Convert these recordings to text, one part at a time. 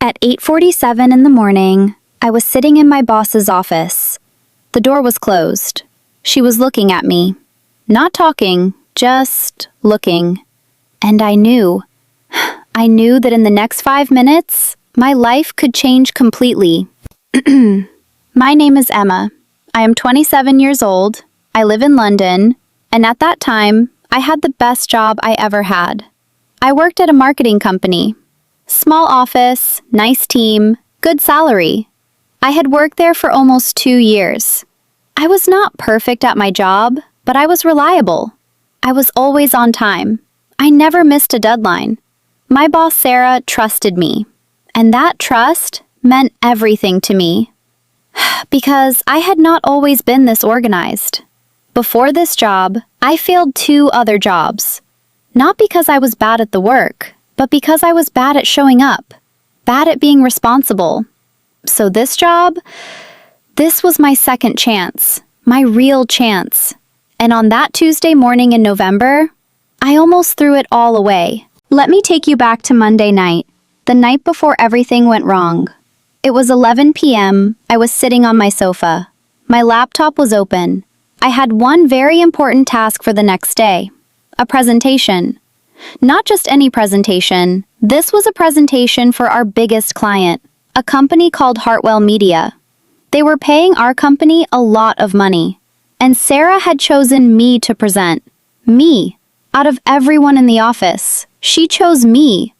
At 8:47 in the morning, I was sitting in my boss's office. The door was closed. She was looking at me. Not talking, just looking. And I knew that in the next 5 minutes, my life could change completely. My name is Emma. I am 27 years old. I live in London. And at that time, I had the best job I ever had. I worked at a marketing company. Small office, nice team, good salary. I had worked there for almost 2 years. I was not perfect at my job, but I was reliable. I was always on time. I never missed a deadline. My boss, Sarah, trusted me. And that trust meant everything to me. Because I had not always been this organized. Before this job, I failed 2 other jobs. Not because I was bad at the work, but because I was bad at showing up, bad at being responsible. So this job, this was my second chance, my real chance. And on that Tuesday morning in November, I almost threw it all away. Let me take you back to Monday night, the night before everything went wrong. It was 11 p.m. I was sitting on my sofa. My laptop was open. I had one very important task for the next day, a presentation. Not just any presentation. This was a presentation for our biggest client, a company called Hartwell Media. They were paying our company a lot of money. And Sarah had chosen me to present. Me. Out of everyone in the office, she chose me.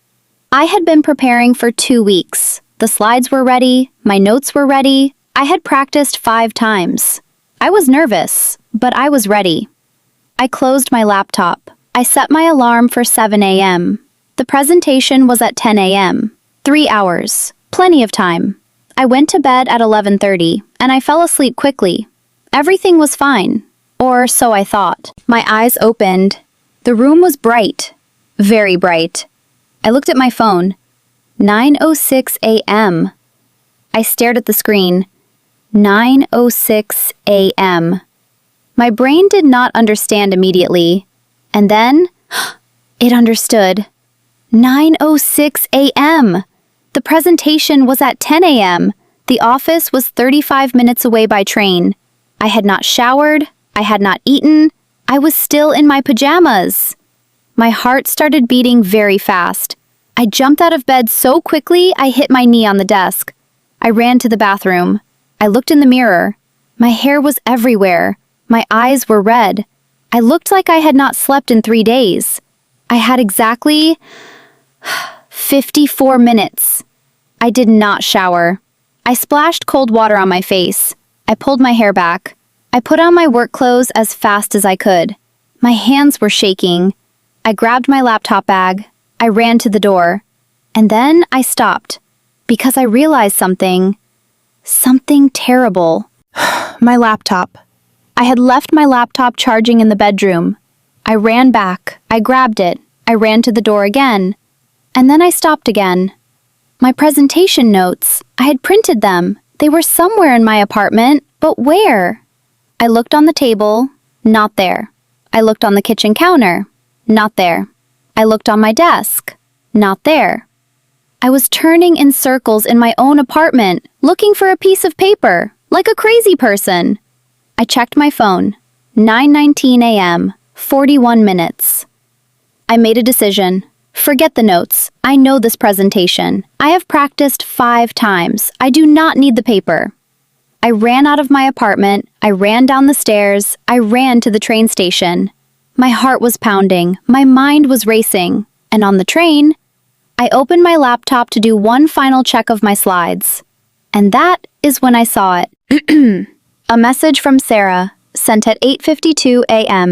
I had been preparing for 2 weeks. The slides were ready, my notes were ready. I had practiced 5 times. I was nervous, but I was ready. I closed my laptop. I set my alarm for 7 a.m. The presentation was at 10 a.m. 3 hours. Plenty of time. I went to bed at 11:30, and I fell asleep quickly. Everything was fine. Or so I thought. My eyes opened. The room was bright. Very bright. I looked at my phone. 9:06 a.m. I stared at the screen. 9:06 a.m. My brain did not understand immediately. And then, it understood. 9:06 a.m. The presentation was at 10 a.m. The office was 35 minutes away by train. I had not showered. I had not eaten. I was still in my pajamas. My heart started beating very fast. I jumped out of bed so quickly I hit my knee on the desk. I ran to the bathroom. I looked in the mirror. My hair was everywhere. My eyes were red. I looked like I had not slept in 3 days. I had exactly 54 minutes. I did not shower. I splashed cold water on my face. I pulled my hair back. I put on my work clothes as fast as I could. My hands were shaking. I grabbed my laptop bag. I ran to the door. And then I stopped. Because I realized something. Something terrible. My laptop. I had left my laptop charging in the bedroom. I ran back. I grabbed it. I ran to the door again. And then I stopped again. My presentation notes. I had printed them. They were somewhere in my apartment, but where? I looked on the table. Not there. I looked on the kitchen counter. Not there. I looked on my desk. Not there. I was turning in circles in my own apartment, looking for a piece of paper, like a crazy person. I checked my phone. 9:19 a.m., 41 minutes. I made a decision. Forget the notes. I know this presentation. I have practiced 5 times. I do not need the paper. I ran out of my apartment. I ran down the stairs. I ran to the train station. My heart was pounding. My mind was racing. And on the train, I opened my laptop to do one final check of my slides. And that is when I saw it. A message from Sarah, sent at 8:52 a.m.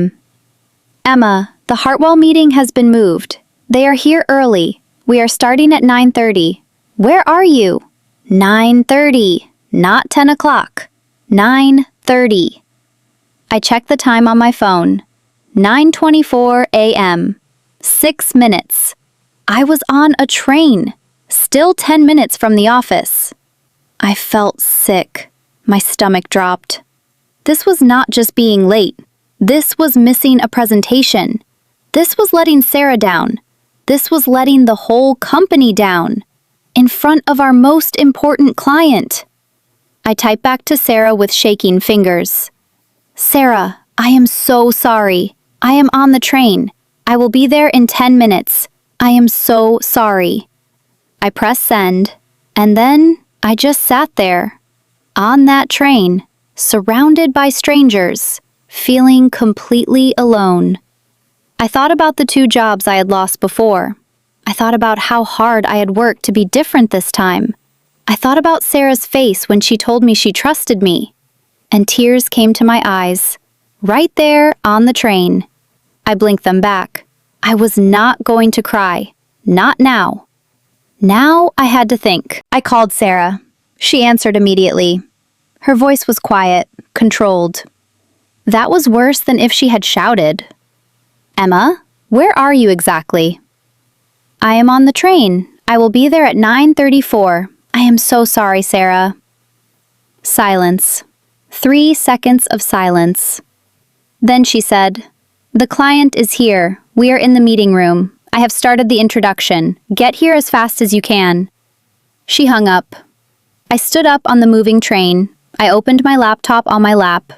Emma, the Hartwell meeting has been moved. They are here early. We are starting at 9:30. Where are you? 9:30, not 10 o'clock. 9:30. I checked the time on my phone. 9:24 a.m. 6 minutes. I was on a train, still 10 minutes from the office. I felt sick. My stomach dropped. This was not just being late. This was missing a presentation. This was letting Sarah down. This was letting the whole company down. in front of our most important client. I typed back to Sarah with shaking fingers. Sarah, I am so sorry. I am on the train. I will be there in 10 minutes. I am so sorry. I pressed send, and then I just sat there, on that train, surrounded by strangers, feeling completely alone. I thought about the 2 jobs I had lost before. I thought about how hard I had worked to be different this time. I thought about Sarah's face when she told me she trusted me, and tears came to my eyes, right there on the train. I blinked them back. I was not going to cry. Not now. Now I had to think. I called Sarah. She answered immediately. Her voice was quiet, controlled. That was worse than if she had shouted. Emma, where are you exactly? I am on the train. I will be there at 9:34. I am so sorry, Sarah. Silence. 3 seconds of silence. Then she said, The client is here. We are in the meeting room. I have started the introduction. Get here as fast as you can. She hung up. I stood up on the moving train. I opened my laptop on my lap.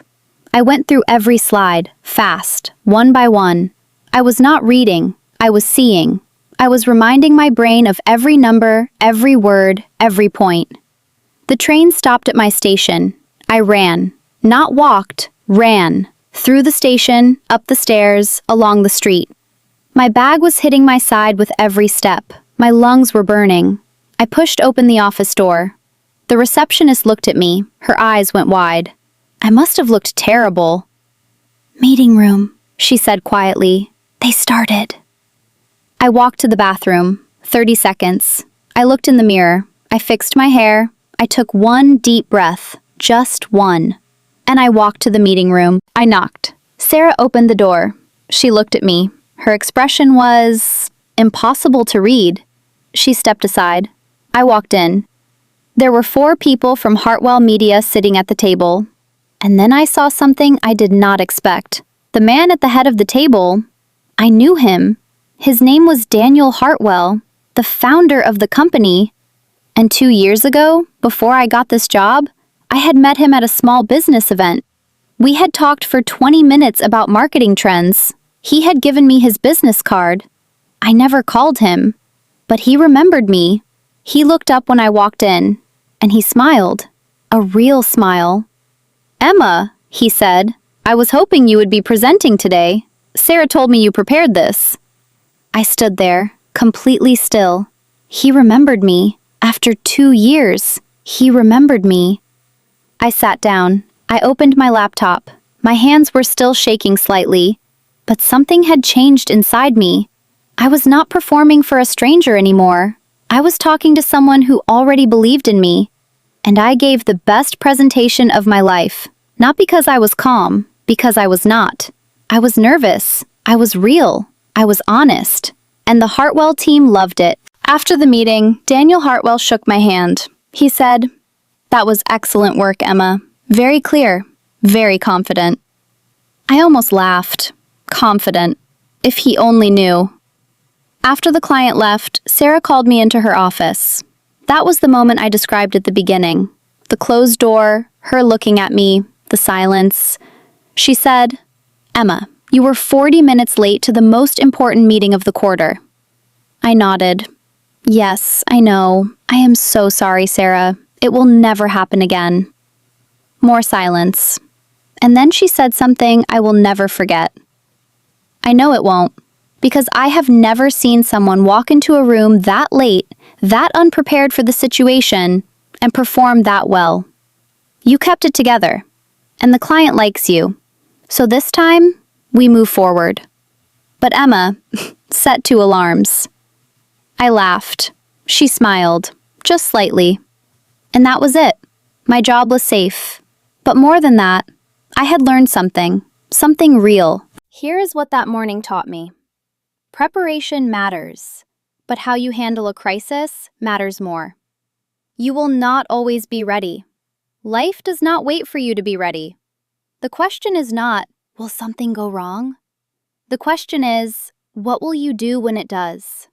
I went through every slide, fast, one by one. I was not reading. I was seeing. I was reminding my brain of every number, every word, every point. The train stopped at my station. I ran. Not walked, ran. Through the station, up the stairs, along the street. My bag was hitting my side with every step. My lungs were burning. I pushed open the office door. The receptionist looked at me. Her eyes went wide. I must have looked terrible. Meeting room, she said quietly. They started. I walked to the bathroom. 30 seconds. I looked in the mirror. I fixed my hair. I took one deep breath. Just one. And I walked to the meeting room. I knocked. Sarah opened the door. She looked at me. Her expression was impossible to read. She stepped aside. I walked in. There were 4 people from Hartwell Media sitting at the table. And then I saw something I did not expect. The man at the head of the table, I knew him. His name was Daniel Hartwell, the founder of the company. And 2 years ago, before I got this job, I had met him at a small business event. We had talked for 20 minutes about marketing trends. He had given me his business card. I never called him, but he remembered me. He looked up when I walked in, and he smiled. A real smile. Emma, he said, I was hoping you would be presenting today. Sarah told me you prepared this. I stood there, completely still. He remembered me. After 2 years, he remembered me. I sat down. I opened my laptop. My hands were still shaking slightly, but something had changed inside me. I was not performing for a stranger anymore. I was talking to someone who already believed in me, and I gave the best presentation of my life. Not because I was calm, because I was not. I was nervous. I was real. I was honest. And the Hartwell team loved it. After the meeting, Daniel Hartwell shook my hand. He said, That was excellent work, Emma. Very clear. Very confident. I almost laughed. Confident. If he only knew. After the client left, Sarah called me into her office. That was the moment I described at the beginning. The closed door, her looking at me, the silence. She said, Emma, you were 40 minutes late to the most important meeting of the quarter. I nodded. Yes, I know. I am so sorry, Sarah. It will never happen again. More silence. And then she said something I will never forget. I know it won't, because I have never seen someone walk into a room that late, that unprepared for the situation, and perform that well. You kept it together, and the client likes you. So this time, we move forward. But Emma set 2 alarms. I laughed. She smiled, just slightly. And that was it. My job was safe. But more than that, I had learned something real. Here is what that morning taught me. Preparation matters, but how you handle a crisis matters more. You will not always be ready. Life does not wait for you to be ready. The question is not, will something go wrong? The question is, what will you do when it does?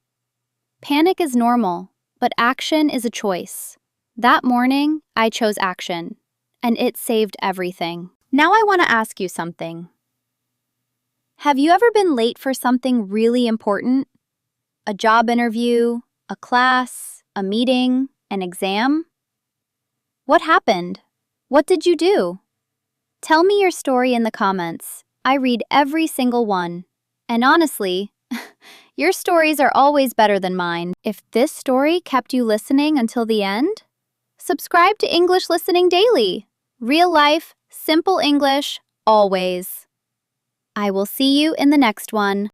Panic is normal, But action is a choice. That morning, I chose action, and it saved everything. Now I want to ask you something. Have you ever been late for something really important? A job interview, a class, a meeting, an exam? What happened? What did you do? Tell me your story in the comments. I read every single one. And honestly, your stories are always better than mine. If this story kept you listening until the end, subscribe to English Listening Daily. Real life, simple English, always. I will see you in the next one.